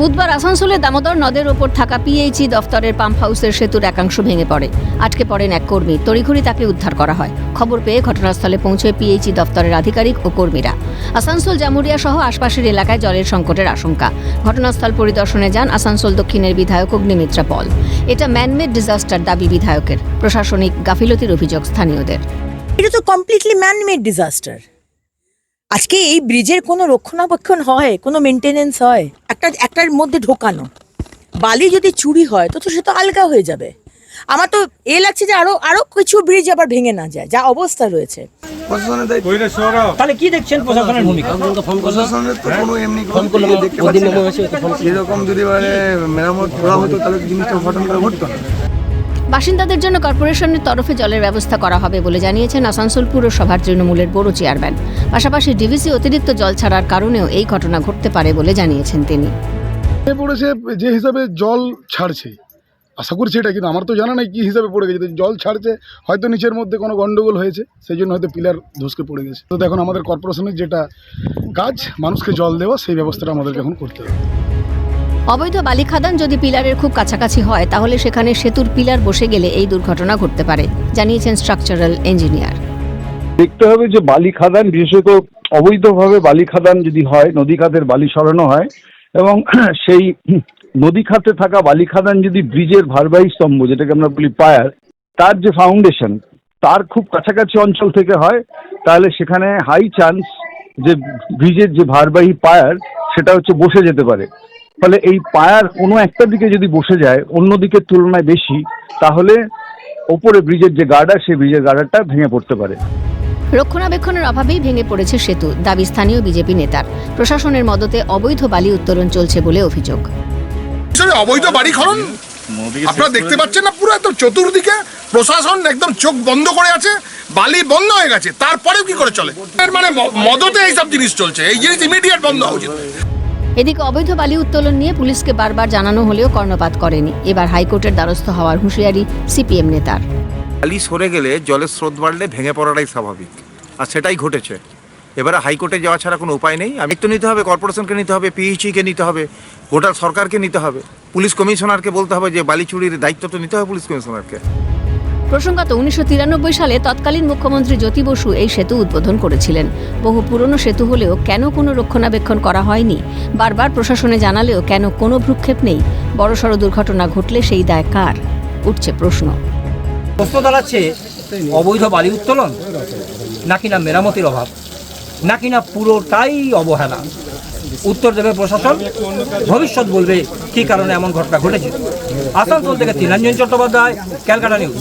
বুধবার আসানসোলে দামোদর নদের ওপর থাকা পিএইচই দফতরের পাম্প হাউসের সেতুর একাংশ ভেঙে পড়ে। আটকে পড়েন এক কর্মী। তড়িঘড়ি তাকে উদ্ধার করা হয়। খবর পেয়ে ঘটনাস্থলে পৌঁছে পিএইচই দফতরের আধিকারিক ও কর্মীরা। আসানসোল জামুরিয়া সহ আশপাশের এলাকায় জলের সংকটের আশঙ্কা। ঘটনাস্থল পরিদর্শনে যান আসানসোল দক্ষিণের বিধায়ক অগ্নিমিত্রা পল। এটা ম্যানমেড ডিজাস্টার দাবি বিধায়কের। প্রশাসনিক গাফিলতির অভিযোগ স্থানীয়দের। এটা তো কমপ্লিটলি ম্যানমেড ডিজাস্টার। আজকে এই ব্রিজের কোনো রক্ষণাবেক্ষণ হয়, কোনো মেনটেনেন্স হয়? একটার মধ্যে ঢোকানো বালি যদি চুরি হয় তো সে তো আলগা হয়ে যাবে। আমার তো লাগছে যে আরো কিছু ব্রিজ আবার ভেঙে না যায়, যা অবস্থা রয়েছে। তাহলে কি দেখছেন প্রশাসনের ভূমিকা? প্রশাসনের তো কোনো এমনি এরকম যদি মেরামত করা হতো তাহলে জিনিসটা ঘটনাটা ঘটতো না। বাসিন্দাদের জন্য কর্পোরেশনের তরফে জলের ব্যবস্থা করা হবে বলে জানিয়েছেন আসানসোল পুরসভার তৃণমূলের বড় চেয়ারম্যান। পাশাপাশি ডিভিসি অতিরিক্ত জল ছাড়ার কারণেও এই ঘটনা ঘটতে পারে বলে জানিয়েছেন তিনি। পড়েছে যে হিসাবে জল ছাড়ছে, আশা করছি এটা, কিন্তু আমার তো জানা নাই কি হিসাবে পড়ে গেছে। জল ছাড়ছে, হয়তো নিচের মধ্যে কোনো গন্ডগোল হয়েছে, সেই জন্য হয়তো পিলার ধসকে পড়ে গেছে। তো এখন আমাদের কর্পোরেশনের যেটা কাজ, মানুষকে জল দেওয়া, সেই ব্যবস্থাটা আমাদেরকে এখন করতে হবে। অবৈধ বালি খাদান যদি পিলারের খুব কাছাকাছি হয় তাহলে সেখানে সেতুর পিলার বসে গেলে এই দুর্ঘটনা ঘটতে পারে, জানিয়েছেন স্ট্রাকচারাল ইঞ্জিনিয়ার। দেখতে হবে যে বালি খাদান, বিশেষত অবৈধভাবে বালি খাদান যদি হয়, নদী খাতের বালি সরানো হয় এবং সেই নদী খাতে থাকা বালি খাদান যদি ব্রিজের ভারবাহী স্তম্ভ, যেটাকে আমরা বলি পায়ার, তার যে ফাউন্ডেশন তার খুব কাছাকাছি অঞ্চল থেকে হয়, তাহলে সেখানে হাই চান্স যে ব্রিজের যে ভারবাহী পায়ার সেটা বসে যেতে পারে। ফলে এই পায়ার কোনো একটা দিকে যদি বসে যায় অন্য দিকের তুলনায় বেশি, তাহলে ওপরে ব্রিজের যে গার্ডার, সেই ব্রিজের গার্ডারটা ভেঙে পড়তে পারে। রক্ষণাবেক্ষণের অভাবেই ভেঙে পড়েছে সেতু, দাবি স্থানীয় বিজেপি নেতার। প্রশাসনের মদতে অবৈধ বালি উত্তোলন চলছে বলে অভিযোগ। অবৈধ বাড়ি খনন আপনারা দেখতে পাচ্ছেন না, পুরো একদম চতুর্দিকে প্রশাসন একদম চোখ বন্ধ করে আছে, বালি বন্ধ হয়ে গেছে, তারপরেও কি করে চলে? মানে মদতে এইসব জিনিস চলছে, এই জিনিস ইমিডিয়েট বন্ধ হওয়া উচিত। এদিকে অবৈধ বালি উত্তোলন নিয়ে পুলিশকে বারবার জানানো হলেও কর্ণপাত করেনি। এবার হাইকোর্টের দ্বারস্থ হওয়ার হুঁশিয়ারি সিপিএম নেতার। বালি সরে গেলে জলের স্রোত বাড়লে ভেঙে পড়াটাই স্বাভাবিক, আর সেটাই ঘটেছে। এবারে হাইকোর্টে যাওয়া ছাড়া কোনো উপায় নেই। আমি তো নিতে হবে, কর্পোরেশনকে নিতে হবে, পিএইচইকে নিতে হবে, গোটা সরকারকে নিতে হবে, পুলিশ কমিশনারকে বলতে হবে যে বালি চুরির দায়িত্ব তো নিতে হবে পুলিশ কমিশনারকে। প্রসঙ্গত 1993 সালে তৎকালীন মুখ্যমন্ত্রী জ্যোতি বসু এই সেতু উদ্বোধন করেছিলেন। বহু পুরনো সেতু হলেও কেন কোনো রক্ষণাবেক্ষণ করা হয়নি, বারবার প্রশাসনে জানালেও কেন কোনো ভ্রুক্ষেপ নেই? বড়সড় দুর্ঘটনা ঘটলে সেই দায় কার, উঠছে প্রশ্ন। প্রশ্ন দাঁড়াচ্ছে, অবৈধ বালি উত্তোলন নাকি না মেরামতির অভাব, নাকি না পুরোটাই অবহেলা? উত্তর দেবে প্রশাসন, ভবিষ্যৎ বলবে কী কারণে এমন ঘটনা ঘটেছে। আসানসোল থেকে নীলাঞ্জন চট্টোপাধ্যায়, ক্যালকাটা নিউজ।